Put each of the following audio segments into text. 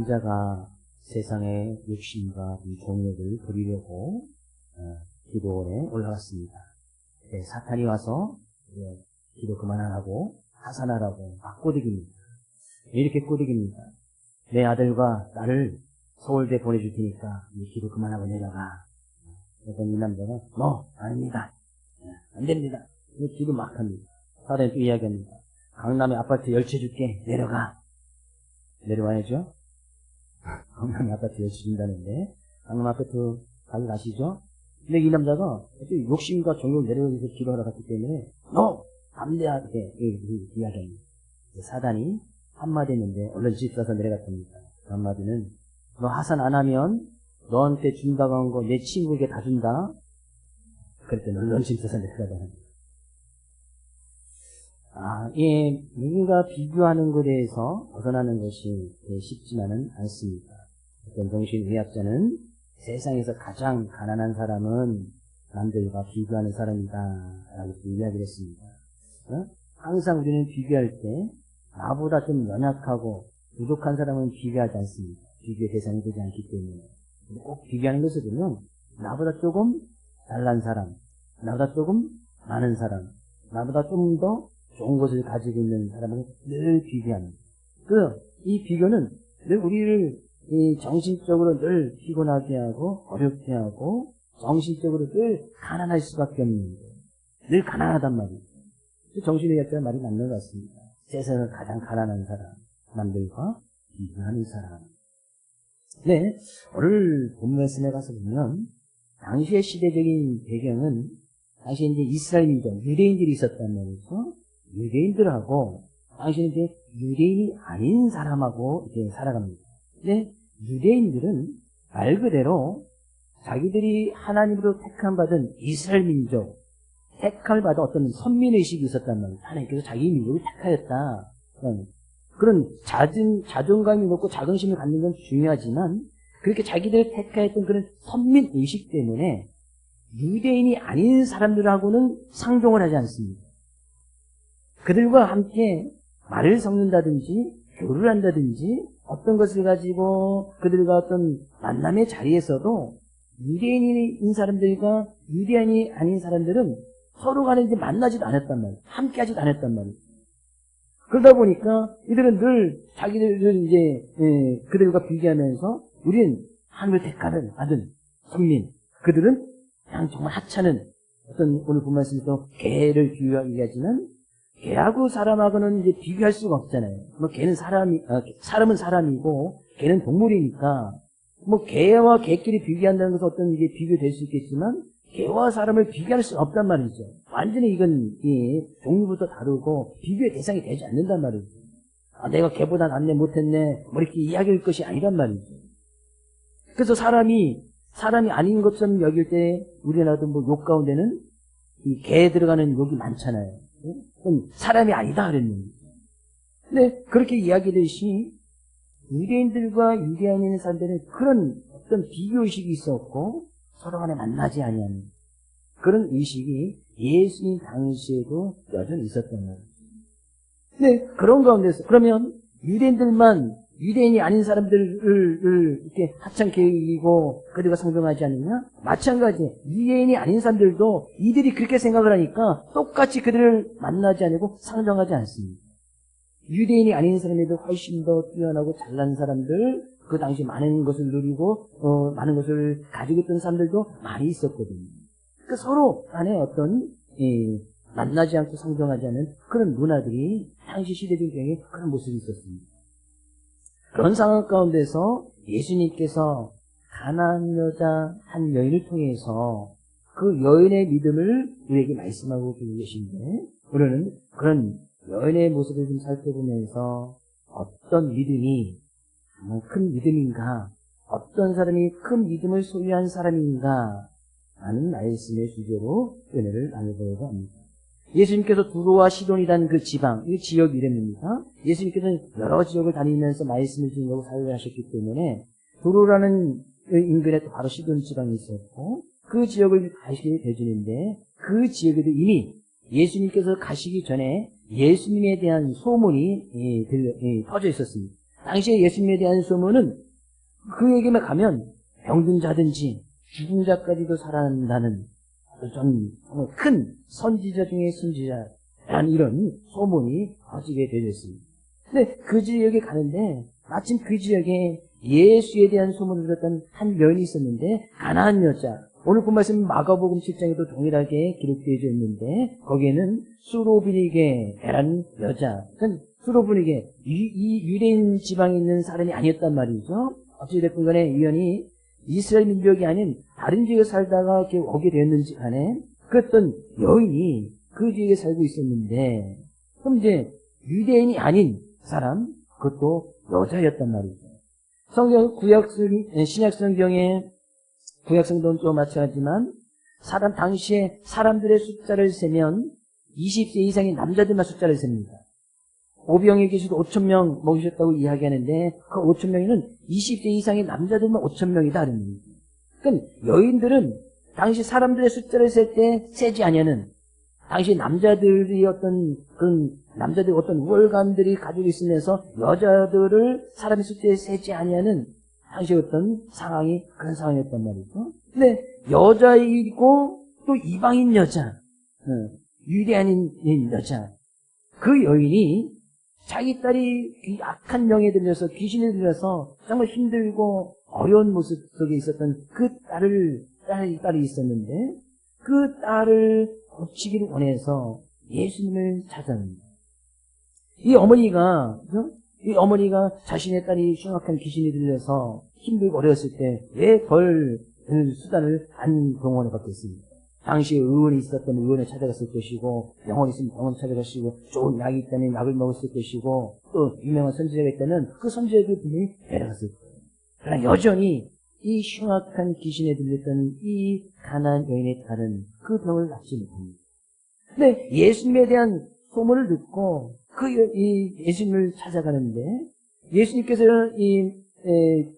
남자가 세상의 욕심과 종욕을 부리려고 기도원에 올라갔습니다. 사탄이 와서 기도 그만하라고 하산하라고 막 꼬드깁니다. 이렇게 꼬드깁니다. 내 아들과 나를 서울대 보내줄 테니까 기도 그만하고 내려가. 그래서 이 남자가 아닙니다. 안 됩니다. 기도 막 합니다. 사단이 또 이야기합니다. 강남에 아파트 10채 줄게. 내려가. 내려와야죠. 강남에 아파트 10채 준다는데 강남 아파트 가기 가시죠. 근데 이 남자가 욕심과 종욕을 내려오면서 기도하러 갔기 때문에 담대하게 이야기합니다. 사단이 한마디 했는데 얼른 집 사서 내려갔답니다. 그 한마디는 너 하산 안 하면 너한테 준다고 한 거 내 친구에게 다 준다. 그랬더니 얼른 집 사서 내려가다. 누군가 비교하는 것에 대해서 벗어나는 것이 쉽지만은 않습니다. 어떤 정신의학자는 세상에서 가장 가난한 사람은 남들과 비교하는 사람이다 라고 이야기를 했습니다. 항상 우리는 비교할 때 나보다 좀 연약하고 부족한 사람은 비교하지 않습니다. 비교의 대상이 되지 않기 때문에. 꼭 비교하는 것을 보면 나보다 조금 잘난 사람, 나보다 조금 많은 사람, 나보다 좀 더 좋은 것을 가지고 있는 사람은 늘 비교하는. 이 비교는 늘 우리를 정신적으로 늘 피곤하게 하고 어렵게 하고 정신적으로 늘 가난할 수밖에 없는 거예요. 늘 가난하단 말이죠. 정신의학자의 말이 맞는 것 같습니다. 세상에서 가장 가난한 사람, 남들과 비교하는 사람. 네, 오늘 본 말씀에 가서 보면 당시의 시대적인 배경은 당시에 이제 이스라엘 민족, 유대인들이 있었단 말이죠. 유대인들하고 당시에 이제 유대인이 아닌 사람하고 이렇게 살아갑니다. 근데 유대인들은 말 그대로 자기들이 하나님으로 택함받은 이스라엘 민족, 택함을 받은 어떤 선민의식이 있었단 말이에요. 하나님께서 자기 민족을 택하였다. 그런 자존감이 높고 자긍심을 갖는 건 중요하지만 그렇게 자기들을 택하였던 그런 선민의식 때문에 유대인이 아닌 사람들하고는 상종을 하지 않습니다. 그들과 함께 말을 섞는다든지 교류를 한다든지 어떤 것을 가지고 그들과 어떤 만남의 자리에서도 유대인인 사람들과 유대인이 아닌 사람들은 서로 간에 이제 만나지도 않았단 말이에요. 함께 하지도 않았단 말이에요. 그러다 보니까 이들은 늘 자기들을 이제 그들과 비교하면서 우리는 하늘을 택하는 받은 선민, 그들은 그냥 정말 하찮은 어떤 오늘 본 말씀에서 개를 비유하기 하지만 개하고 사람하고는 이제 비교할 수가 없잖아요. 개는 사람은 사람이고 개는 동물이니까 개와 개끼리 비교한다는 것은 어떤 이제 비교될 수 있겠지만 개와 사람을 비교할 수 없단 말이죠. 완전히 이건 종류부터 다르고 비교의 대상이 되지 않는단 말이죠. 내가 개보다 낫네 못했네 이렇게 이야기할 것이 아니란 말이죠. 그래서 사람이 아닌 것처럼 여길 때 우리나라도 욕 가운데는 이 개에 들어가는 욕이 많잖아요. 그럼 사람이 아니다 그랬는데. 근데 그렇게 이야기되듯이 유대인들과 유대인인 사람들은 그런 어떤 비교의식이 있었고 서로 간에 만나지 아니하는 그런 의식이 예수님 당시에도 여전히 있었던 거예요. 근데 그런 가운데서 그러면 유대인이 아닌 사람들을 이렇게 하찮게 여기고 그들과 상종하지 않느냐? 마찬가지 유대인이 아닌 사람들도 이들이 그렇게 생각을 하니까 똑같이 그들을 만나지 않고 상종하지 않습니다. 유대인이 아닌 사람에도 훨씬 더 뛰어나고 잘난 사람들, 그 당시 많은 것을 누리고 많은 것을 가지고 있던 사람들도 많이 있었거든요. 그러니까 서로 간에 어떤 만나지 않고 상종하지 않는 그런 문화들이 당시 시대적 경에 그런 모습이 있었습니다. 그런 상황 가운데서 예수님께서 가나안 여자 한 여인을 통해서 그 여인의 믿음을 우리에게 말씀하고 계신데 우리는 그런 여인의 모습을 좀 살펴보면서 어떤 믿음이 큰 믿음인가, 어떤 사람이 큰 믿음을 소유한 사람인가 하는 말씀의 주제로 은혜를 나눠보려고 합니다. 예수님께서 두로와 시돈이라는 그 지방, 이 지역 이름입니다. 예수님께서는 여러 지역을 다니면서 말씀을 주려고 사역을 하셨기 때문에 두로라는 인근에 또 바로 시돈 지방이 있었고 그 지역을 가시게 되주는데 그 지역에도 이미 예수님께서 가시기 전에 예수님에 대한 소문이 퍼져 있었습니다. 당시에 예수님에 대한 소문은 그에게만 가면 병든 자든지 죽은 자까지도 살아난다는 정말 큰 선지자 중에 선지자라는 이런 소문이 퍼지게 되었습니다. 근데 그 지역에 가는데 마침 그 지역에 예수에 대한 소문을 들었던 한 여인이 있었는데 가나안 여자. 오늘 그 말씀은 마가복음 7장에도 동일하게 기록되어 있는데 거기에는 수로비니게라는 여자. 수로비니게 이 유대인 지방에 있는 사람이 아니었단 말이죠. 어찌됐건 간에 이 여인이 이스라엘 민족이 아닌 다른 지역에 살다가 이렇게 오게 되었는지 간에 그랬던 여인이 그 지역에 살고 있었는데 그럼 이제 유대인이 아닌 사람 그것도 여자였단 말이죠. 성경 신약 성경에 구약성경도 마찬가지지만 당시에 사람들의 숫자를 세면 20세 이상의 남자들만 숫자를 셉니다. 오병에 계시도 5,000명 먹으셨다고 이야기하는데 그 5,000명에는 20세 이상의 남자들만 5,000명이다. 그러니까 여인들은 당시 사람들의 숫자를 셀 때 세지 아니하는 당시 남자들이 그런 남자들이 어떤 우월감들이 가지고 있으면서 여자들을 사람의 숫자에 세지 아니하는 당시 어떤 상황이 그런 상황이었단 말이죠. 근데 여자이고 또 이방인 여자, 유대인인 여자, 그 여인이 자기 딸이 악한 영에 들려서 귀신에 들려서 정말 힘들고 어려운 모습 속에 있었던 그 딸이 있었는데 그 딸을 고치기를 원해서 예수님을 찾아옵니다. 이 어머니가 자신의 딸이 흉악한 귀신이 들려서 힘들고 어려웠을 때 왜 벌 수단을 안 동원해 받겠습니까? 당시에 의원이 있었던 의원에 찾아갔을 것이고 병원이 있으면 병원 찾아가시고 좋은 약이 있다면 약을 먹었을 것이고 또 유명한 선지자가 있다면 그 선지자도 분명히 데려갔을 거예요. 그러나 여전히 이 흉악한 귀신에 들렸던 이 가나안 여인의 딸은 그 병을 낫지 못합니다. 근데 예수님에 대한 소문을 듣고 예수님을 찾아가는데 예수님께서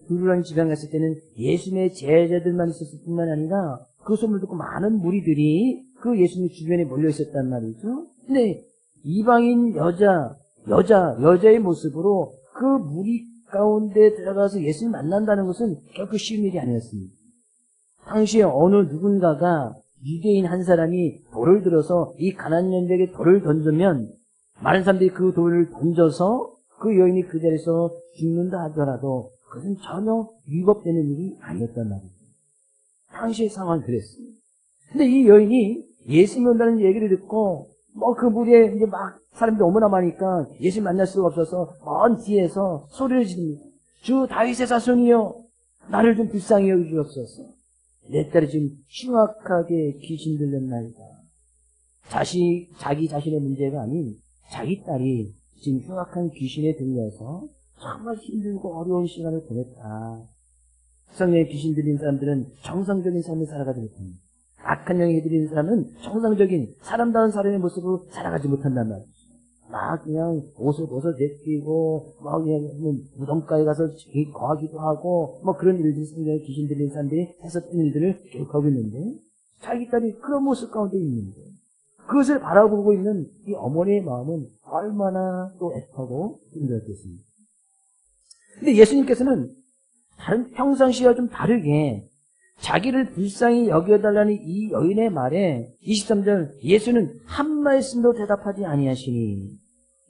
두루랑 지방 갔을 때는 예수님의 제자들만 있었을 뿐만 아니라 그 소문을 듣고 많은 무리들이 그 예수님 주변에 몰려 있었단 말이죠. 근데 이방인 여자의 모습으로 그 무리 가운데 들어가서 예수님 만난다는 것은 결코 쉬운 일이 아니었습니다. 당시에 어느 누군가가 유대인 한 사람이 돌을 들어서 이 가나안 여인에게 돌을 던지면 많은 사람들이 그 돌을 던져서 그 여인이 그 자리에서 죽는다 하더라도 그것은 전혀 위법되는 일이 아니었단 말이에요. 당시의 상황은 그랬습니다. 근데 이 여인이 예수님 온다는 얘기를 듣고 그 무리에 이제 막 사람들이 너무나 많으니까 예수님 만날 수가 없어서 먼 뒤에서 소리를 지릅니다. 주 다윗의 자손이여 나를 좀 불쌍히 여기주옵소서. 내 딸이 지금 흉악하게 귀신 들렸나이다. 자기 자신의 문제가 아닌 자기 딸이 지금 흉악한 귀신에 들려서 정말 힘들고 어려운 시간을 보냈다. 성령에 귀신 들린 사람들은 정상적인 삶을 살아가지 못합니다. 악한 영에 들린 사람은 정상적인 사람다운 사람의 모습으로 살아가지 못한단 말이죠. 막 그냥 옷을 벗어 제끼고 막 그냥 무덤가에 가서 거하기도 하고 그런 일들이 성령에 귀신 들린 사람들이 했었던 일들을 기록하고 있는데 자기 딸이 그런 모습 가운데 있는데 그것을 바라보고 있는 이 어머니의 마음은 얼마나 또 애타고 힘들었겠습니까? 근데 예수님께서는 평상시와 좀 다르게 자기를 불쌍히 여겨달라는 이 여인의 말에 23절 예수는 한 말씀도 대답하지 아니하시니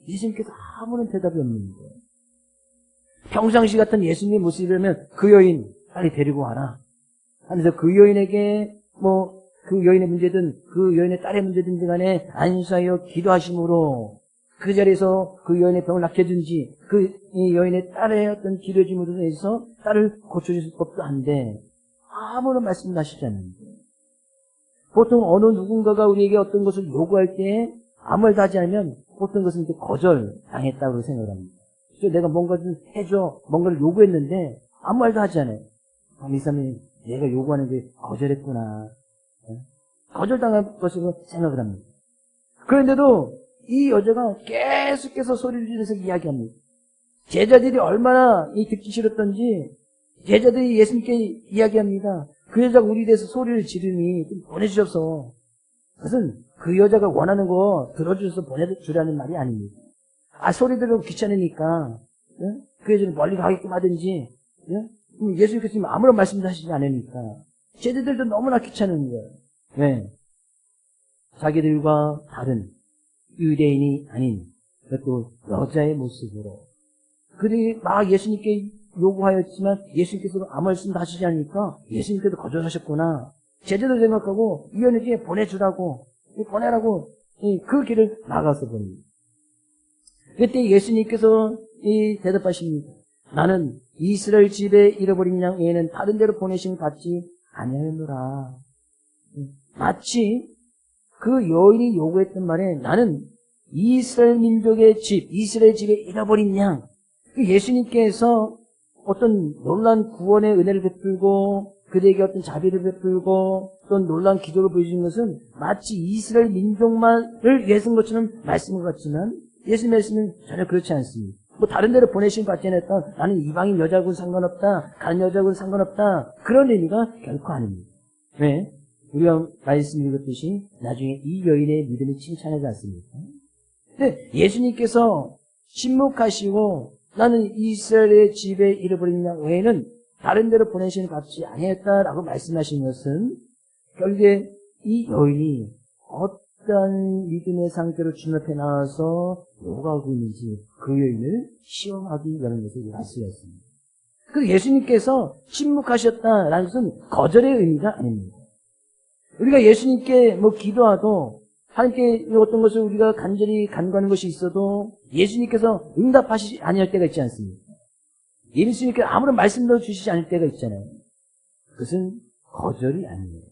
예수님께서 아무런 대답이 없는 거예요. 평상시 같은 예수님의 모습이라면 그 여인 빨리 데리고 와라 하면서 그 여인에게 그 여인의 문제든 그 여인의 딸의 문제든지 간에 안수하여 기도하심으로 그 자리에서 그 여인의 병을 낫게 해준지 이 여인의 딸의 어떤 기도짐으로 해서 딸을 고쳐줄 법도 한데 아무런 말씀도 하시지 않는데 보통 어느 누군가가 우리에게 어떤 것을 요구할 때 아무 말도 하지 않으면 보통 것은 이제 거절당했다고 생각을 합니다. 그래서 내가 뭔가 좀 해줘 뭔가를 요구했는데 아무 말도 하지 않아요. 이 사람이 내가 요구하는 게 거절했구나. 거절당할 것으로 생각을 합니다. 그런데도 이 여자가 계속해서 소리를 지르면서 이야기합니다. 제자들이 얼마나 듣기 싫었던지 제자들이 예수님께 이야기합니다. 그 여자가 우리에 대해서 소리를 지르니 좀 보내주셔서 그것은 그 여자가 원하는 거 들어주셔서 보내주라는 말이 아닙니다. 소리 들으면 귀찮으니까 예? 그 여자는 멀리 가게끔 하든지, 예? 예수님께서 아무런 말씀도 하시지 않으니까. 제자들도 너무나 귀찮은 거예요. 왜? 자기들과 다른 유대인이 아닌 또 여자의 모습으로. 그들이 막 예수님께 요구하였지만 예수님께서도 아무 말씀도 하시지 않으니까 예수님께서 거절하셨구나. 제자들 생각하고 이 여인에게 보내주라고, 보내라고 그 길을 나가서 봅니다. 그때 예수님께서 대답하십니다. 나는 이스라엘 집에 잃어버린 양 외에는 다른 데로 보내심을 받지 아니하였노라. 마치 그 여인이 요구했던 말에 나는 이스라엘 민족의 집, 이스라엘 집에 잃어버린 양. 예수님께서 어떤 놀라운 구원의 은혜를 베풀고 그들에게 어떤 자비를 베풀고 또 놀라운 기적을 보여주는 것은 마치 이스라엘 민족만을 위해서인 것처럼 말씀한 것 같지만 예수님 말씀은 전혀 그렇지 않습니다. 뭐 다른 데로 보내신 받지 않았다. 나는 이방인 여자하고는 상관없다. 가는 여자하고는 상관없다. 그런 의미가 결코 아닙니다. 왜? 우리가 말씀 읽었듯이 나중에 이 여인의 믿음이 칭찬하지 않습니까? 근데 예수님께서 침묵하시고 나는 이스라엘의 집에 잃어버린 양 외에는 다른 데로 보내시는 받지 아니했다라고 말씀하신 것은 결국에 이 여인이 어떤 믿음의 상태로 주님 앞에 나와서 요구하고 있는지 그 여인을 시험하기 위한 것을 말씀하셨습니다. 그래서 예수님께서 침묵하셨다라는 것은 거절의 의미가 아닙니다. 우리가 예수님께 기도하도 하나님께 어떤 것을 우리가 간절히 간구하는 것이 있어도 예수님께서 응답하시지 아니할 때가 있지 않습니까? 예수님께서 아무런 말씀도 주시지 않을 때가 있잖아요. 그것은 거절이 아니에요.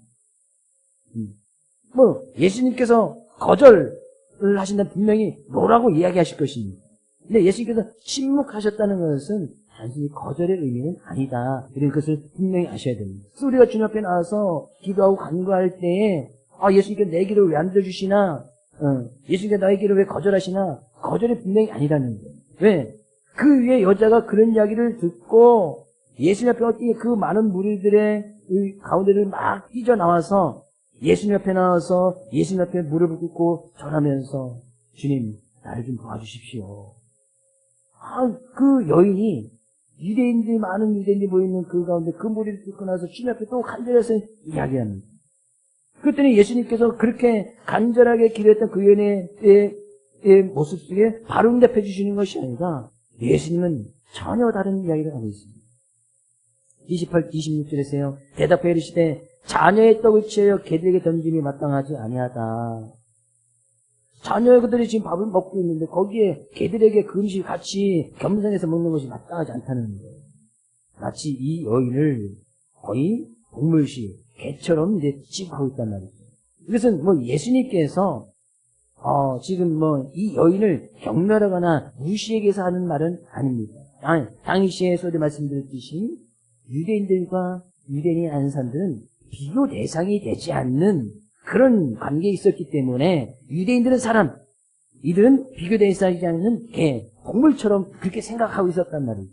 예수님께서 거절을 하신다면 분명히 뭐라고 이야기하실 것입니다. 근데 예수님께서 침묵하셨다는 것은 단순히 거절의 의미는 아니다. 이런 것을 분명히 아셔야 됩니다. 그래서 우리가 주님 앞에 나와서 기도하고 간구할 때에 예수님께서 내 기도를 왜 안 들어주시나? 예수님께서 나의 기도를 왜 거절하시나? 거절이 분명히 아니라는 거예요. 왜? 그 위에 여자가 그런 이야기를 듣고 예수님 앞에 어떻게 그 많은 무리들의 가운데를 막 뛰쳐나와서 예수님 앞에 나와서 예수님 앞에 무릎을 꿇고 절하면서 주님, 나를 좀 도와주십시오. 그 여인이 유대인들이 많은 유대인들이 모이는 그 가운데 그 무리를 뚫고 나서 주님 앞에 또 간절해서 이야기합니다. 그랬더니 예수님께서 그렇게 간절하게 기도했던 그 여인의 모습 속에 바로 응답해 주시는 것이 아니라 예수님은 전혀 다른 이야기를 하고 있습니다. 28, 26절에서요. 대답하여 이르시되 자녀의 떡을 취하여 개들에게 던짐이 마땅하지 아니하다. 자녀의 그들이 지금 밥을 먹고 있는데 거기에 개들에게 그 음식을 같이 겸상해서 먹는 것이 마땅하지 않다는 거예요. 마치 이 여인을 거의 동물시, 개처럼 이제 취급하고 있단 말이죠. 이것은 예수님께서 지금 이 여인을 경멸하거나 무시하기 위해서 하는 말은 아닙니다. 당시에 소리 말씀드렸듯이 유대인들과 유대인이 아닌 사람들은 비교 대상이 되지 않는 그런 관계에 있었기 때문에 유대인들은 사람, 이들은 비교 대상이 되지 않는 개, 동물처럼 그렇게 생각하고 있었단 말이죠.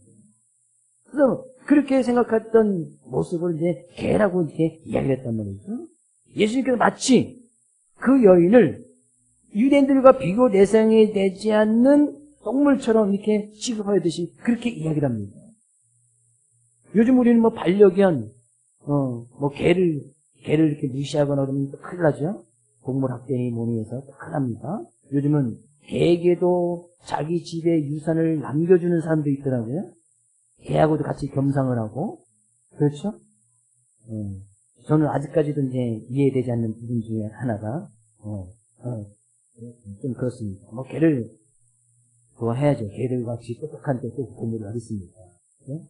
그래서 그렇게 생각했던 모습을 이제 개라고 이렇게 이야기를 했단 말이죠. 예수님께서 마치 그 여인을 유대인들과 비교 대상이 되지 않는 동물처럼 이렇게 취급하듯이 그렇게 이야기를 합니다. 요즘 우리는 반려견, 개를 이렇게 무시하거나 그러면 또 큰일 나죠? 동물학대니 뭐니 해서 또 큰일 납니다. 요즘은 개에게도 자기 집에 유산을 남겨주는 사람도 있더라고요. 개하고도 같이 겸상을 하고. 그렇죠? 저는 아직까지도 이제 이해되지 않는 부분 중에 하나가, 좀 그렇습니다. 개를 좋아해야죠. 개들 같이 똑똑한 또 동물이 어디 있습니까? 네?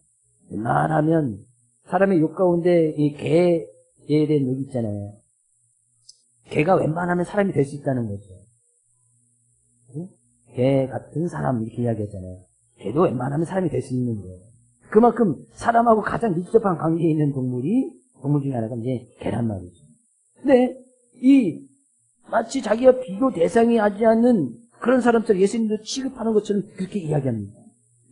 웬만하면 사람의 욕 가운데 이 개에 대한 욕이 있잖아요. 개가 웬만하면 사람이 될 수 있다는 거죠. 네? 개 같은 사람 이렇게 이야기하잖아요. 개도 웬만하면 사람이 될 수 있는 거예요. 그만큼 사람하고 가장 밀접한 관계에 있는 동물 중에 하나가 이제 개란 말이죠. 근데 마치 자기가 비교 대상이 하지 않는 그런 사람처럼 예수님도 취급하는 것처럼 그렇게 이야기합니다.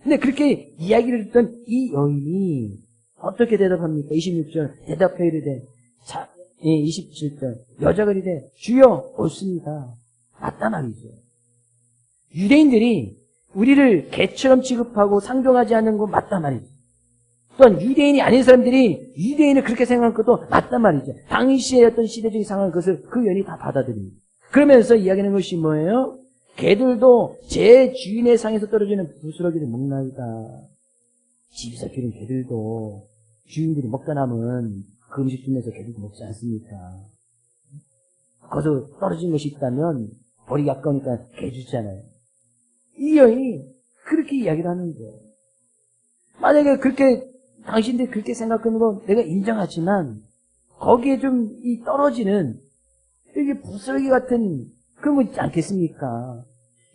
근데 그렇게 이야기를 듣던 이 여인이 어떻게 대답합니까? 26절 대답해 이르되 27절 여자가 이르되 주여 옳습니다. 맞다 말이죠. 유대인들이 우리를 개처럼 취급하고 상종하지 않는 거 맞단 말이죠. 또한 유대인이 아닌 사람들이 유대인을 그렇게 생각한 것도 맞단 말이죠. 당시의 어떤 시대적인 상황을 그것을 그 여인이 다 받아들입니다. 그러면서 이야기하는 것이 뭐예요? 개들도 제 주인의 상에서 떨어지는 부스러기를 먹나이다. 집에서 기른 개들도 주인들이 먹다 남은 그 음식 중에서 개들도 먹지 않습니까? 거기서 떨어진 것이 있다면 버리기 아까우니까 개 주잖아요. 이 여인이 그렇게 이야기를 하는 거예요. 만약에 그렇게 당신들이 그렇게 생각하는 건 내가 인정하지만 거기에 좀 이 떨어지는 이게 부스러기 같은 그런 거 있지 않겠습니까?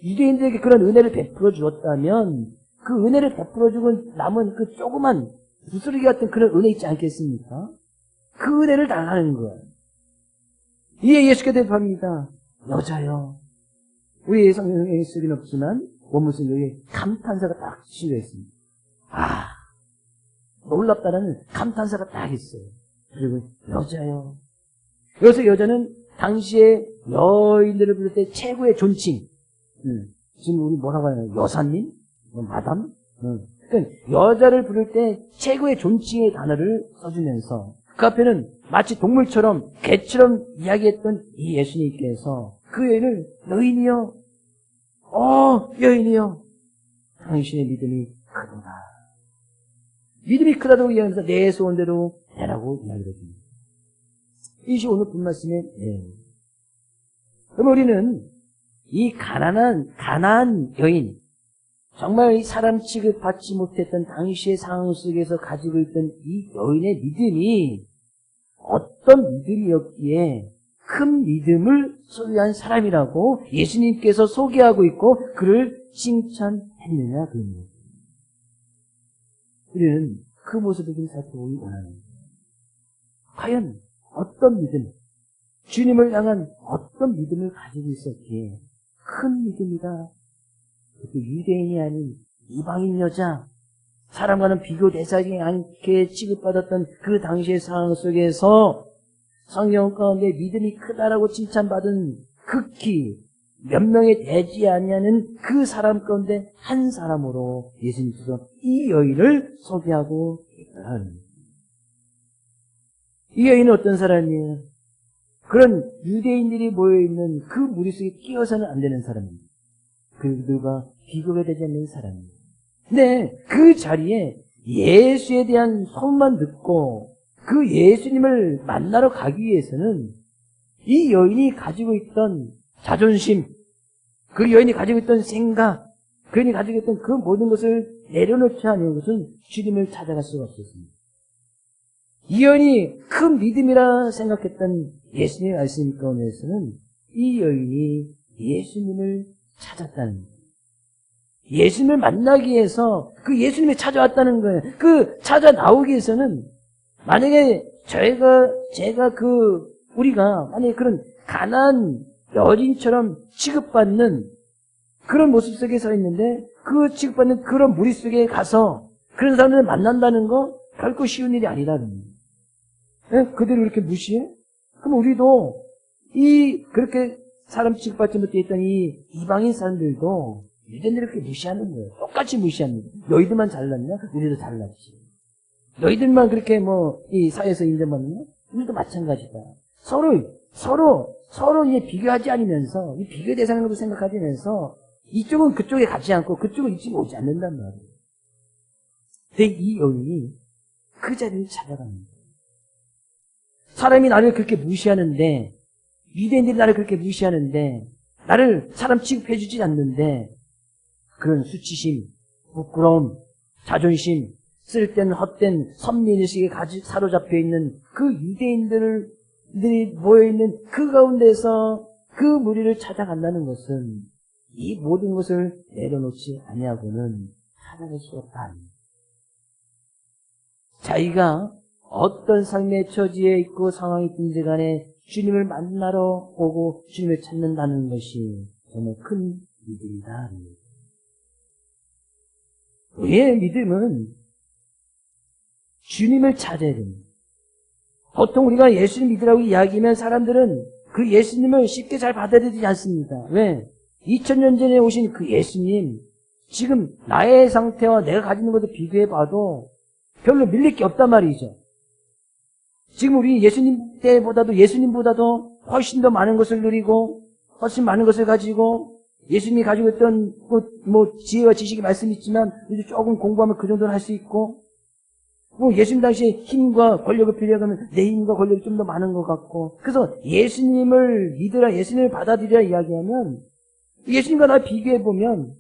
유대인들에게 그런 은혜를 베풀어 주었다면 그 은혜를 베풀어 주고 남은 그 조그만 부스러기 같은 그런 은혜 있지 않겠습니까? 그 은혜를 달라는 거예요. 이에 예수께서 대답합니다. 여자여. 우리 성경에 쓰긴 없지만 원문은 여기 감탄사가 딱 실려 있습니다. 아, 놀랍다라는 감탄사가 딱 있어요. 그리고 여자여. 여기서 여자는 당시에 여인들을 부를 때 최고의 존칭. 지금 우리 뭐라고 하나요? 여사님? 마담? 그러니까 여자를 부를 때 최고의 존칭의 단어를 써주면서 그 앞에는 마치 동물처럼 개처럼 이야기했던 이 예수님께서 그 여인을 여인이여, 여인이여, 당신의 믿음이 크구나. 믿음이 크다고 이야기하면서 내 소원대로 되라고 이야기를 해줍니다. 이것이 오늘 본 말씀의 내용. 그럼 우리는 이 가난한 여인, 정말 사람 취급받지 못했던 당시의 상황 속에서 가지고 있던 이 여인의 믿음이 어떤 믿음이었기에 큰 믿음을 소유한 사람이라고 예수님께서 소개하고 있고 그를 칭찬했느냐 그입니다. 우리는 그 모습을 좀 살펴보기 원합니다. 과연 어떤 믿음, 주님을 향한 어떤 믿음을 가지고 있었기에 큰 믿음이다. 그 유대인이 아닌 이방인 여자, 사람과는 비교 대상이 않게 취급받았던 그 당시의 상황 속에서 성경 가운데 믿음이 크다라고 칭찬받은 극히 몇 명에 되지 아니하는 그 사람 가운데 한 사람으로 예수님께서 이 여인을 소개하고 있다. 이 여인은 어떤 사람이에요? 그런 유대인들이 모여있는 그 무리 속에 끼어서는 안 되는 사람입니다. 그들과 비교가 되지 않는 사람입니다. 근데 그 자리에 예수에 대한 소문만 듣고 그 예수님을 만나러 가기 위해서는 이 여인이 가지고 있던 자존심, 그 여인이 가지고 있던 생각, 그 여인이 가지고 있던 그 모든 것을 내려놓지 않은 것은 주님을 찾아갈 수가 없었습니다. 이 여인이 큰 믿음이라 생각했던 예수님의 말씀 가운데서는 이 여인이 예수님을 찾았다는 거예요. 예수님을 만나기 위해서 그 예수님이 찾아왔다는 거예요. 그 찾아 나오기 위해서는 만약에 우리가 만약에 그런 가난한 여인처럼 취급받는 그런 모습 속에 서 있는데 그 취급받는 그런 무리 속에 가서 그런 사람들을 만난다는 거 결코 쉬운 일이 아니라는 거예요. 네? 그들을 이렇게 무시해? 그럼 우리도 그렇게 사람 취급받지 못했던 이 이방인 사람들도 유대인들을 이렇게 무시하는 거예요. 똑같이 무시하는 거예요. 너희들만 잘났냐? 우리도 잘났지. 너희들만 그렇게 이 사회에서 인정받느냐? 우리도 마찬가지다. 서로 이제 비교하지 않으면서, 이 비교 대상으로 생각하지 않으면서, 이쪽은 그쪽에 가지 않고, 그쪽은 이쪽에 오지 않는단 말이에요. 근데 이 여인이 그 자리를 찾아갑니다. 사람이 나를 그렇게 무시하는데, 유대인들이 나를 그렇게 무시하는데, 나를 사람 취급해주지 않는데, 그런 수치심, 부끄러움, 자존심, 쓸데는 헛된 선민의식에 사로잡혀 있는 그 유대인들이 모여있는 그 가운데서 그 무리를 찾아간다는 것은 이 모든 것을 내려놓지 아니하고는 찾아갈 수 없다. 자기가 어떤 삶의 처지에 있고 상황이 있든지 간에 주님을 만나러 오고 주님을 찾는다는 것이 정말 큰 믿음이다. 우리의 믿음은 주님을 찾아야 됩니다. 보통 우리가 예수님 믿으라고 이야기하면 사람들은 그 예수님을 쉽게 잘 받아들이지 않습니다. 왜? 2000년 전에 오신 그 예수님, 지금 나의 상태와 내가 가지는 것을 비교해봐도 별로 밀릴 게 없단 말이죠. 지금 우리 예수님 때보다도 예수님보다도 훨씬 더 많은 것을 누리고 훨씬 많은 것을 가지고 예수님이 가지고 있던 지혜와 지식이 말씀이 있지만 이제 조금 공부하면 그 정도는 할 수 있고 예수님 당시에 힘과 권력을 필요하면 내 힘과 권력이 좀 더 많은 것 같고 그래서 예수님을 믿으라 예수님을 받아들이라 이야기하면 예수님과 나 비교해보면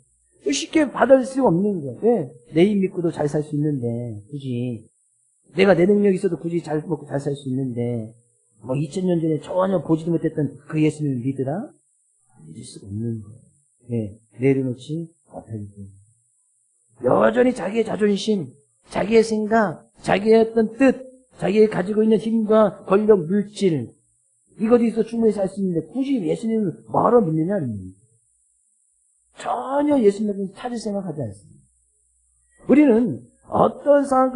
쉽게 받아들일 수가 없는 거예요. 왜? 내 힘 믿고도 잘 살 수 있는데 굳이 내가 내 능력이 있어도 굳이 잘 먹고 잘 살 수 있는데 2000년 전에 전혀 보지도 못했던 그 예수님을 믿으라? 믿을 수가 없는 거예요. 네, 내려놓지 못하기 때문에 여전히 자기의 자존심, 자기의 생각, 자기의 어떤 뜻, 자기가 가지고 있는 힘과 권력, 물질 이것이 있어 충분히 살 수 있는데 굳이 예수님을 뭐하러 믿느냐는 전혀 예수님을 찾을 생각하지 않습니다. 우리는 어떤 상황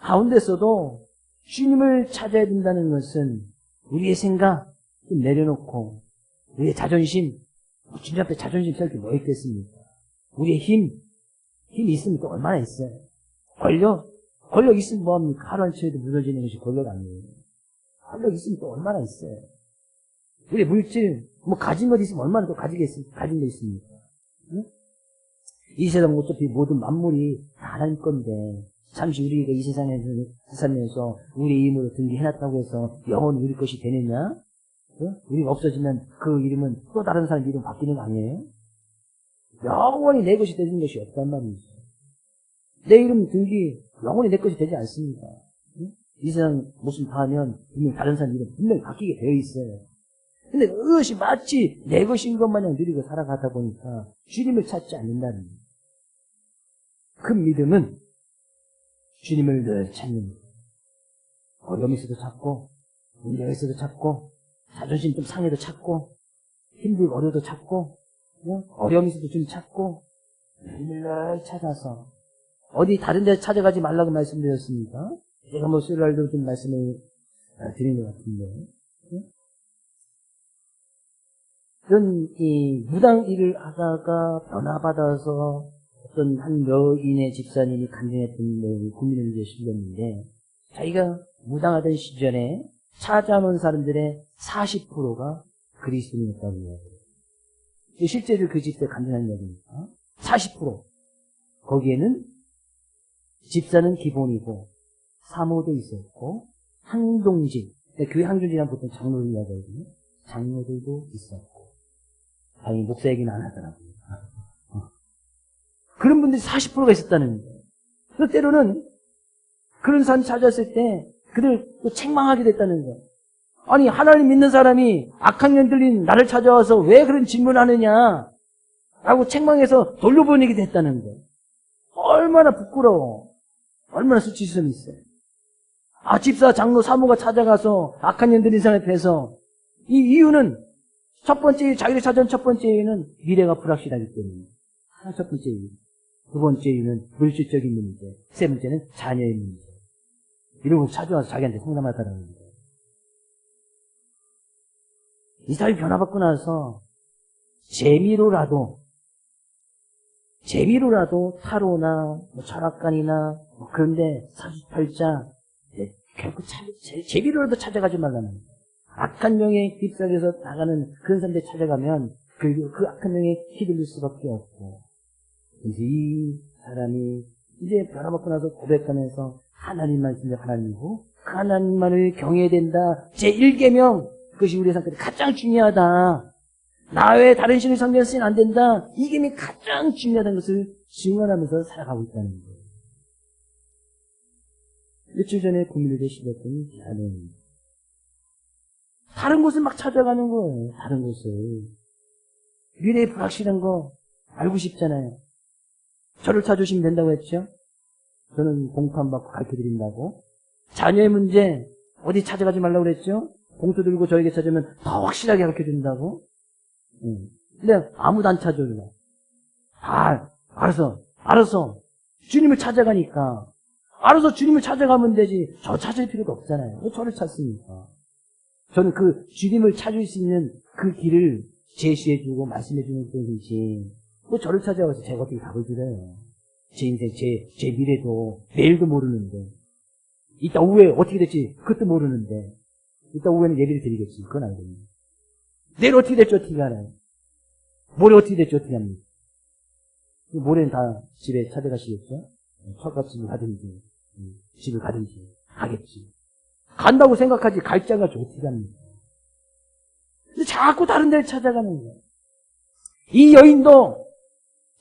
가운데서도 주님을 찾아야 된다는 것은 우리의 생각 좀 내려놓고 우리의 자존심, 주님 앞에 자존심 세울 게 뭐 있겠습니까? 우리의 힘이 있으면 또 얼마나 있어요? 권력 있으면 뭐합니까? 하루 한치에도 무너지는 것이 권력 아니에요. 권력 있으면 또 얼마나 있어요? 우리의 물질, 가진 것 있으면 얼마나 또 가진 게 있습니까? 응? 이 세상 어차피 모든 만물이 다 하나님 건데 잠시 우리가 이 세상에서 살면서 우리 이름으로 등기해놨다고 해서 영원히 우리 것이 되느냐? 우리가 없어지면 그 이름은 또 다른 사람 이름 바뀌는 거 아니에요? 영원히 내 것이 되는 것이 없단 말이죠. 내 이름 등기 영원히 내 것이 되지 않습니다. 이 세상 무슨 다 하면 분명 다른 사람 이름 분명히 바뀌게 되어 있어요. 근데 그것이 마치 내 것인 것 마냥 누리고 살아가다 보니까 주님을 찾지 않는다는 거예요. 그 믿음은 주님을 늘 찾는 거예요. 어려움이 있어도 찾고 문제가 있어도 찾고 자존심 좀 상해도 찾고 힘들고 어려워도 찾고 어려움이 있어도 좀 찾고 늘 찾아서 어디 다른 데 찾아가지 말라고 말씀드렸습니까? 제가 수요일날도 좀 말씀을 드린 것 같은데 그런 이 무당 일을 하다가 변화받아서 어떤 한 여인의 집사님이 간증했던 내용이 고민을 실렸는데 자기가 무당하던 시절에 찾아오는 사람들의 40%가 그리스도인이었다고 이야기해요. 실제로 그 집사에 간증한 이야기입니다. 40%. 거기에는 집사는 기본이고 사모도 있었고 항동직, 교회 항동직이란 보통 장로를 이야기하거든요. 장로들도 있었고 다행히 목사 얘기는 안 하더라고요. 그런 분들이 40%가 있었다는 거예요. 그래서 때로는 그런 사람 찾았을 때 그들 또 책망하게 됐다는 거예요. 아니 하나님 믿는 사람이 악한 년 들린 나를 찾아와서 왜 그런 질문하느냐 라고 책망해서 돌려보내게 됐다는 거예요. 얼마나 부끄러워. 얼마나 수치심이 있어요. 집사, 장로, 사모가 찾아가서 악한 년 들린 사람 앞에서 이 이유는 첫 번째, 자기를 찾아온 첫 번째 이유는 미래가 불확실하기 때문에. 첫 번째 이유. 두 번째 이유는 물질적인 문제. 세 번째는 자녀의 문제. 이런 걸 찾아와서 자기한테 상담하다라는 거예요. 이 사람이 변화받고 나서 재미로라도 타로나 철학관이나 그런데 사주팔자 결국 재미로라도 찾아가지 말라는 거예요. 악한 영에 휩싸여서 나가는 그런 사람들 찾아가면 그 악한 영에 휘둘릴 수밖에 없고 그래서 이 사람이 이제 변화받고 나서 고백하면서 하나님만 진짜 하나님이고 그 하나님만을 경외해야 된다. 제1계명 그것이 우리의 삶에 가장 중요하다. 나 외에 다른 신을 상대로 쓰면 안 된다. 이 계명이 가장 중요하다는 것을 증언하면서 살아가고 있다는 거예요. 며칠 전에 고민을 되시렸더니 자네입니다. 다른 곳을 막 찾아가는 거예요. 다른 곳을. 미래의 불확실한 거 알고 싶잖아요. 저를 찾으시면 된다고 했죠. 저는 공판받고 가르쳐드린다고. 자녀의 문제 어디 찾아가지 말라고 그랬죠. 봉투 들고 저에게 찾으면 더 확실하게 가르쳐준다고. 근데 아무도 안 찾아줘요. 알아서 주님을 찾아가니까 알아서 주님을 찾아가면 되지. 저 찾을 필요도 없잖아요. 왜 저를 찾습니까? 저는 그 주님을 찾을 수 있는 그 길을 제시해주고 말씀해주는 것이지 뭐 저를 찾아와서 제가 어떻게 답을 드려요. 제 인생, 제 미래도 내일도 모르는데, 이따 오후에 어떻게 될지 그것도 모르는데, 이따 오후에는 예배를 드리겠지. 그건 알거든요. 내일 어떻게 될지 어떻게 알아요? 모레 어떻게 될지 어떻게 합니까? 모레는 다 집에 찾아가시겠죠? 첫값집을 가든지, 집을 가든지, 가겠지. 간다고 생각하지, 갈지 안 갈지 어떻게 합니까? 근데 자꾸 다른 데를 찾아가는 거예요. 이 여인도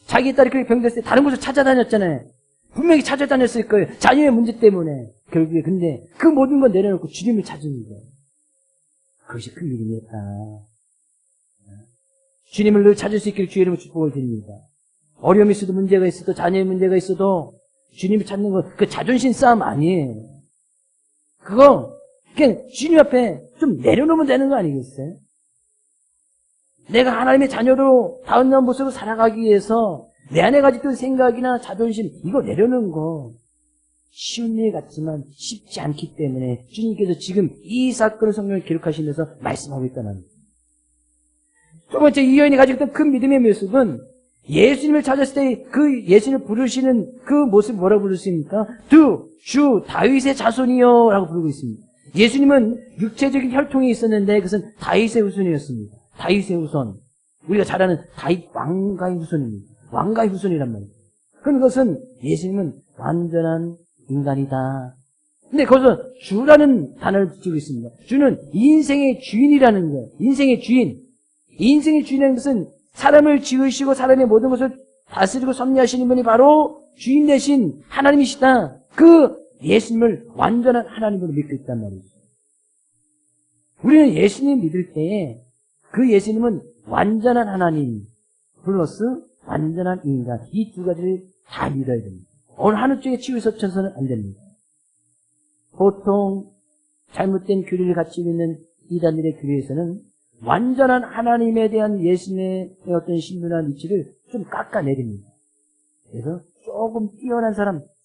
자기 딸이 그렇게 병들었을 때 다른 곳을 찾아다녔잖아요. 분명히 찾아다녔을 거예요. 자녀의 문제 때문에. 결국에 근데 그 모든 걸 내려놓고 주님을 찾은 거예요. 그것이 큰 일이었다. 주님을 늘 찾을 수 있기를 주의 이름으로 축복을 드립니다. 어려움이 있어도 문제가 있어도 자녀의 문제가 있어도 주님을 찾는 건 그 자존심 싸움 아니에요. 그거 그냥 주님 앞에 좀 내려놓으면 되는 거 아니겠어요? 내가 하나님의 자녀로 다운된 모습으로 살아가기 위해서 내 안에 가지고 있는 생각이나 자존심 이거 내려놓는 거 쉬운 일 같지만 쉽지 않기 때문에 주님께서 지금 이 사건을 성경에 기록하시면서 말씀하고 있다는 거예요. 두 번째, 이 여인이 가지고 있던 큰 믿음의 모습은 예수님을 찾았을 때 그 예수님을 부르시는 그 모습 뭐라고 부르십니까? 주 다윗의 자손이요 라고 부르고 있습니다. 예수님은 육체적인 혈통이 있었는데 그것은 다윗의 후손이었습니다. 다윗의 후손. 우리가 잘 아는 다윗 왕가의 후손입니다. 왕가의 후손이란 말이에요. 그럼 그것은 예수님은 완전한 인간이다. 근데 거기서 주라는 단어를 붙이고 있습니다. 주는 인생의 주인이라는 거예요. 인생의 주인. 인생의 주인이라는 것은 사람을 지으시고 사람의 모든 것을 다스리고 섭리하시는 분이 바로 주인 되신 하나님이시다. 그 예수님을 완전한 하나님으로 믿고 있단 말이죠. 우리는 예수님 믿을 때에 그 예수님은 완전한 하나님 플러스 완전한 인간 이 두 가지를 다 믿어야 됩니다. 어느 하나 쪽에 치우쳐서는 안 됩니다. 보통 잘못된 교리를 갖추고 있는 이단들의 교리에서는 완전한 하나님에 대한 예수님의 어떤 신분과 위치를 좀 깎아내립니다. 그래서 조금 뛰어난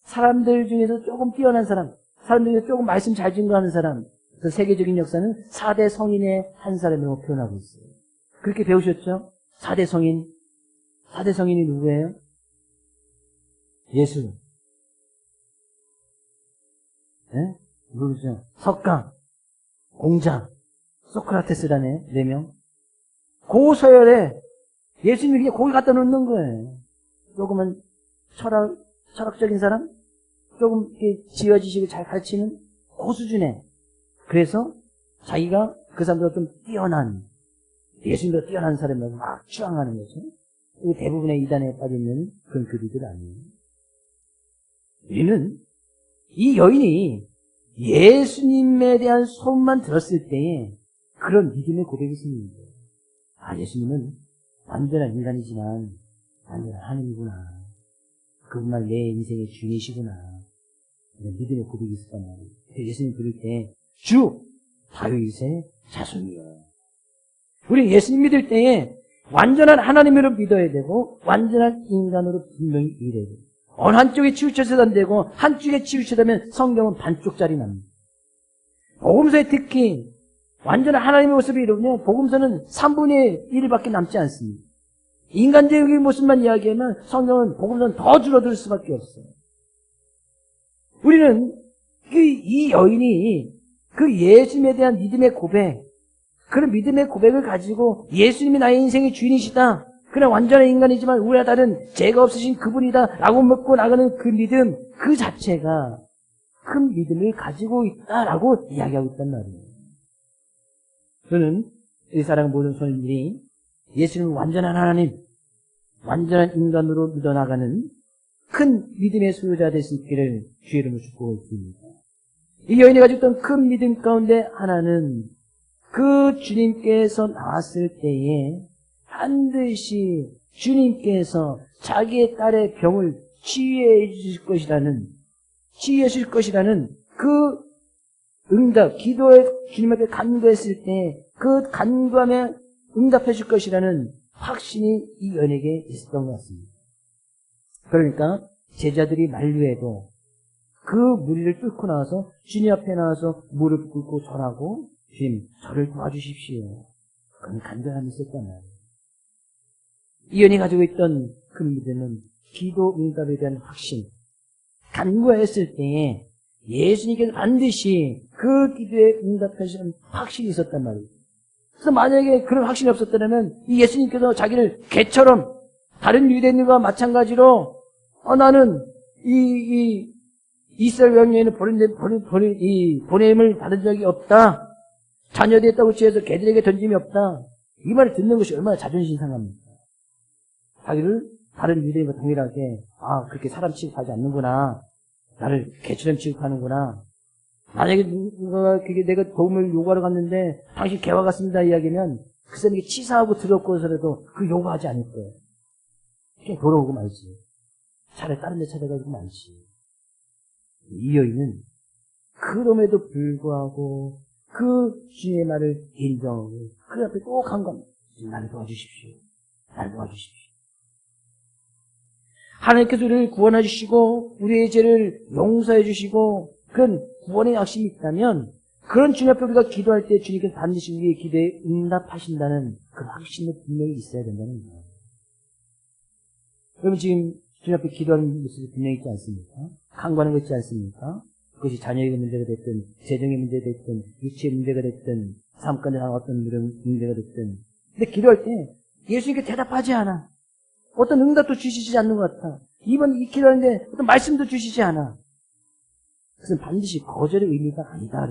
사람들 중에서 조금 뛰어난 사람들 중에서 조금 말씀 잘 증거하는 사람, 그 세계적인 역사는 4대 성인의 한 사람이라고 표현하고 있어요. 그렇게 배우셨죠? 4대 성인. 4대 성인이 누구예요? 예수. 네? 누구죠? 석가, 공자, 소크라테스라네, 4명. 고서열에 예수님이 그냥 거기 갖다 놓는 거예요. 조금은 철학적인 사람? 조금 이렇게 지어지식을 잘 가르치는 그 수준에. 그래서 자기가 그 사람보다 좀 뛰어난, 예수님보다 뛰어난 사람이라고 막 추앙하는 거죠. 대부분의 이단에 빠져있는 그런 교리들 아니에요. 우리는 이 여인이 예수님에 대한 소문만 들었을 때에 그런 믿음의 고백이 있습니다. 아, 예수님은 완전한 인간이지만 완전한 하나님이구나. 그분만 내 인생의 주인이시구나. 이런 믿음의 고백이 있었단 말이에요. 예수님 부를 때 주 다윗의 자손이요. 우리 예수님 믿을 때에 완전한 하나님으로 믿어야 되고 완전한 인간으로 분명히 일해야 돼요. 어느 한쪽에 치우쳐서도 안 되고 한쪽에 치우쳐다면 성경은 반쪽짜리 납니다. 복음서에 특히 완전한 하나님의 모습을 이루면 복음서는 3분의 1밖에 남지 않습니다. 인간적인 모습만 이야기하면 성경은 복음서는 더 줄어들 수밖에 없어요. 우리는 이 여인이 그 예수님에 대한 믿음의 고백, 그런 믿음의 고백을 가지고 예수님이 나의 인생의 주인이시다. 그냥 완전한 인간이지만 우리와 다른 죄가 없으신 그분이다 라고 믿고 나가는 그 믿음 그 자체가 큰 믿음을 가지고 있다라고 이야기하고 있단 말이에요. 저는 이 사랑 모든 손님들이 예수님을 완전한 하나님, 완전한 인간으로 믿어나가는 큰 믿음의 소유자 될 수 있기를 주의 이름으로 축복을 드립니다. 이 여인이 가지고 있던 큰 믿음 가운데 하나는 그 주님께서 나왔을 때에 반드시 주님께서 자기의 딸의 병을 치유해 주실 것이라는 그 응답, 기도에 주님 앞에 간구했을 때 그 간구함에 응답해 줄 것이라는 확신이 이 여인에게 있었던 것 같습니다. 그러니까 제자들이 만류해도 그 무리를 뚫고 나와서 주님 앞에 나와서 무릎 꿇고 절하고 주님 저를 도와주십시오. 그런 간절함이 있었단 말이에요. 이연이 가지고 있던 그 믿음은 기도 응답에 대한 확신, 간구했을 때에 예수님께서 반드시 그 기도에 응답하시는 확신이 있었단 말이에요. 그래서 만약에 그런 확신이 없었다면 이 예수님께서 자기를 개처럼 다른 유대인들과 마찬가지로 나는 이 이스라엘 명령에는 보냄을 받은 적이 없다. 자녀되었다고 지어서 개들에게 던짐이 없다. 이 말을 듣는 것이 얼마나 자존심 상합니까? 자기를 다른 유대인과 동일하게 그렇게 사람 취급하지 않는구나. 나를 개처럼 취급하는구나. 만약에 그게 내가 도움을 요구하러 갔는데 당신 개와 같습니다 이야기면 그 사람에게 치사하고 더럽고서라도 그 요구하지 않을 거예요. 그냥 돌아오고 말지. 차라리 다른 데 찾아가고 말지. 이 여인은 그럼에도 불구하고 그 주님의 말을 인정하고 그 앞에 꼭 한 겁니다. 나를 도와주십시오. 나를 도와주십시오. 하나님께서 우리를 구원해 주시고 우리의 죄를 용서해 주시고 그런 구원의 약속이 있다면 그런 주님 앞에 우리가 기도할 때 주님께서 반드시 우리의 기도에 응답하신다는 그 확신이 분명히 있어야 된다는 거예요. 여러분 지금 주님 앞에 기도하는 모습이 분명히 있지 않습니까? 간구하는 거 있지 않습니까? 그것이 자녀의 문제가 됐든 재정의 문제가 됐든 유치의 문제가 됐든 삶 가운데 어떤 문제가 됐든 근데 기도할 때 예수님께 대답하지 않아. 어떤 응답도 주시지 않는 것 같아. 이번 이 기도하는데 어떤 말씀도 주시지 않아. 그것은 반드시 거절의 의미가 아니다.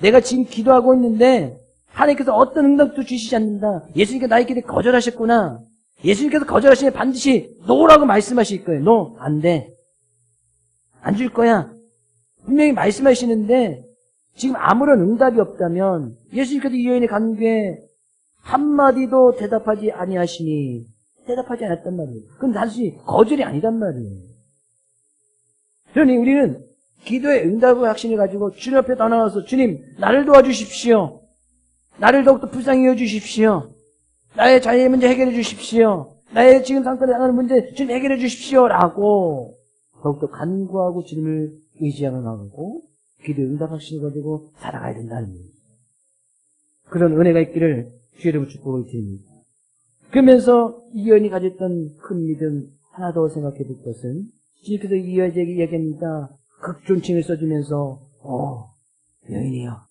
내가 지금 기도하고 있는데 하나님께서 어떤 응답도 주시지 않는다. 예수님께서 나의 기도에 거절하셨구나. 예수님께서 거절하시면 반드시 노라고 말씀하실 거예요. 노, 안 돼. 안 줄 거야. 분명히 말씀하시는데 지금 아무런 응답이 없다면 예수님께서 이 여인의 간구에 한마디도 대답하지 아니하시니 대답하지 않았단 말이에요. 그건 단순히 거절이 아니단 말이에요. 그러니 우리는 기도의 응답의 확신을 가지고 주님 앞에 나와서 주님 나를 도와주십시오. 나를 더욱더 불쌍히 여주십시오. 나의 자녀의 문제 해결해 주십시오. 나의 지금 상태에 당하는 문제 주님 해결해 주십시오. 라고 더욱더 간구하고 주님을 의지하며 나가고 기도의 응답 확신을 가지고 살아가야 된다는 거예요. 그런 은혜가 있기를 주의 이름으로 축복을 드립니다. 그러면서 이 여인이 가졌던 큰 믿음 하나 더 생각해 볼 것은 주님께서 이 여인에게 이야기합니다. 극존칭을 써주면서 여인이여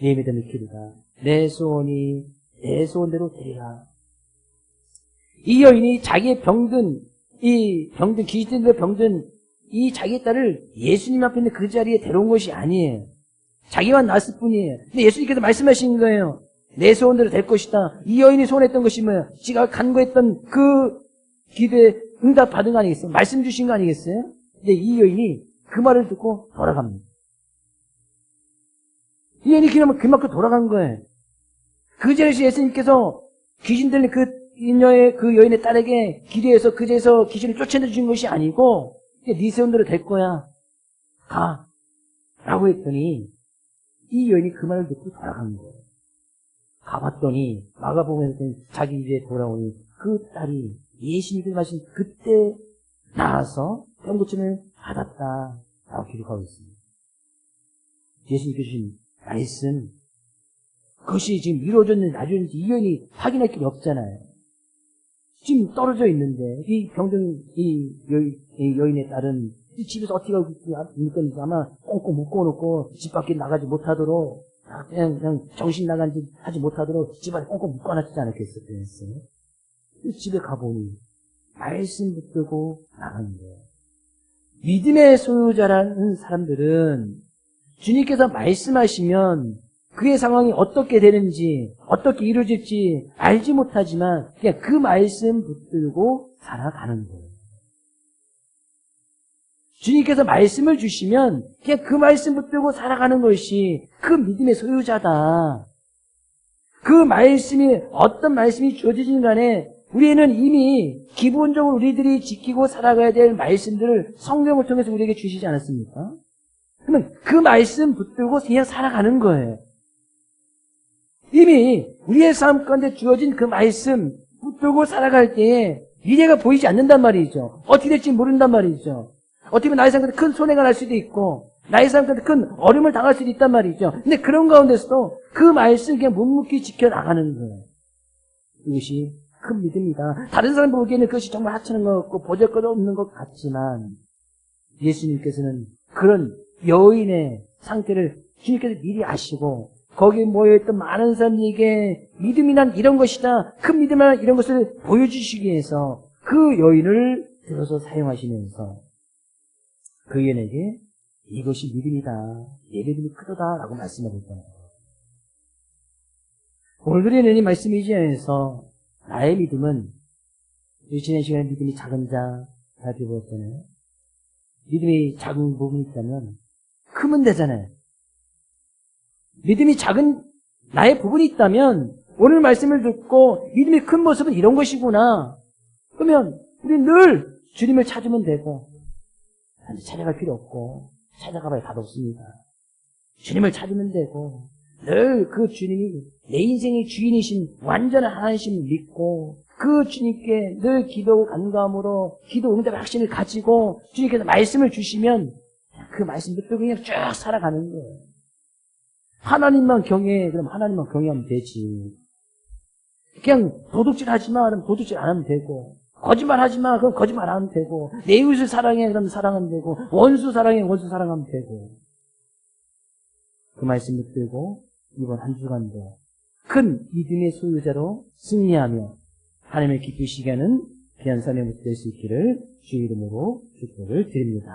네 믿음을 키우다. 내 소원이 내 소원대로 되리라. 이 여인이 자기의 귀신들과 병든 이 자기의 딸을 예수님 앞에 있는 그 자리에 데려온 것이 아니에요. 자기만 낳았을 뿐이에요. 근데 예수님께서 말씀하시는 거예요. 내 소원대로 될 것이다. 이 여인이 소원했던 것이 뭐예요? 지가 간구했던 그 기도에 응답 받은 거 아니겠어요? 말씀 주신 거 아니겠어요? 근데 이 여인이 그 말을 듣고 돌아갑니다. 이 여인이 그냥 그만큼 돌아간 거예요. 그 자리에서 예수님께서 귀신 들린 그 여인의 딸에게 기도해서 그 자리에서 귀신을 쫓아내주신 것이 아니고 네 소원대로 될 거야. 가. 라고 했더니 이 여인이 그 말을 듣고 돌아간 거예요. 가봤더니 마가복음에서 자기 집에 돌아오니 그 딸이 예수님께서 하신 그때 나와서 병고침을 받았다 라고 기록하고 있습니다. 예수님께서 주신 말씀 그것이 지금 이루어졌는지 나중인지 이 여인이 확인할 길이 없잖아요. 지금 떨어져 있는데 이 병든 이 여인의 딸은 집에서 어떻게 하고 있는지 아마 꽁꽁 묶어놓고 집 밖에 나가지 못하도록 그냥 정신 나간 짓 하지 못하도록 집안에 꽁꽁 묶어놨지 않았겠어요? 집에 가보니 말씀 붙들고 나가는 거예요. 믿음의 소유자라는 사람들은 주님께서 말씀하시면 그의 상황이 어떻게 되는지 어떻게 이루어질지 알지 못하지만 그냥 그 말씀 붙들고 살아가는 거예요. 주님께서 말씀을 주시면 그냥 그 말씀 붙들고 살아가는 것이 그 믿음의 소유자다. 그 말씀이 어떤 말씀이 주어지든 간에 우리는 이미 기본적으로 우리들이 지키고 살아가야 될 말씀들을 성경을 통해서 우리에게 주시지 않았습니까? 그러면 그 말씀 붙들고 그냥 살아가는 거예요. 이미 우리의 삶 가운데 주어진 그 말씀 붙들고 살아갈 때에 미래가 보이지 않는단 말이죠. 어떻게 될지 모른단 말이죠. 어떻게 보면 나의 삶 가운데 큰 손해가 날 수도 있고 나의 삶 가운데 큰 어려움을 당할 수도 있단 말이죠. 근데 그런 가운데서도 그 말씀 그냥 묵묵히 지켜나가는 거예요. 이것이 큰 믿음이다. 다른 사람 보기에는 그것이 정말 하찮은 것 같고 보잘것없는 것 같지만 예수님께서는 그런 여인의 상태를 주님께서 미리 아시고 거기에 모여있던 많은 사람에게 믿음이 난 이런 것이다. 큰 믿음이 난 이런 것을 보여주시기 위해서 그 여인을 들어서 사용하시면서 그 여인에게 이것이 믿음이다. 내 믿음이 크도다. 라고 말씀하고 있다는 거예요. 오늘 드리는 이 말씀이지 않아서 나의 믿음은 지난 시간에 믿음이 작은 자 살펴보았잖아요. 믿음이 작은 부분이 있다면 크면 되잖아요. 믿음이 작은 나의 부분이 있다면 오늘 말씀을 듣고 믿음이 큰 모습은 이런 것이구나. 그러면 우리 늘 주님을 찾으면 되고 찾아갈 필요 없고 찾아가봐야 답 없습니다. 주님을 찾으면 되고 늘 그 주님이 내 인생의 주인이신 완전한 하나님을 믿고 그 주님께 늘 기도 간구함으로 기도 응답의 확신을 가지고 주님께서 말씀을 주시면 그 말씀 듣고 그냥 쭉 살아가는 거예요. 하나님만 경외해. 그럼 하나님만 경외하면 되지. 그냥 도둑질 하지 마. 그럼 도둑질 안 하면 되고. 거짓말 하지 마. 그럼 거짓말 안 하면 되고. 내 이웃을 사랑해. 그럼 사랑하면 되고. 원수 사랑해. 원수 사랑하면 되고. 그 말씀 붙들고 이번 한 주간도 큰 믿음의 소유자로 승리하며 하나님을 기쁘시게 하는 귀한 삶의 모습 될 수 있기를 주의 이름으로 축복을 드립니다.